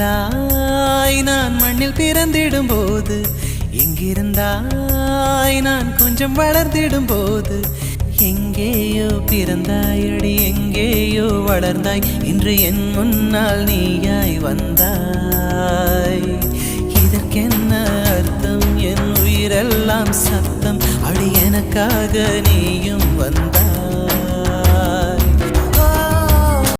எங்கிருந்தாய் நான் மண்ணில் பிறந்திடும் போது, எங்கிருந்தாய் நான் கொஞ்சம் வளர்ந்திடும் போது, எங்கேயோ பிறந்தாயடி எங்கேயோ வளர்ந்தாய், இன்று என் முன்னால் நீயாய் வந்தாய். இதற்கென்ன அர்த்தம்? என் உயிரெல்லாம் சத்தம், அடி எனக்காக நீயும் வந்தாய்.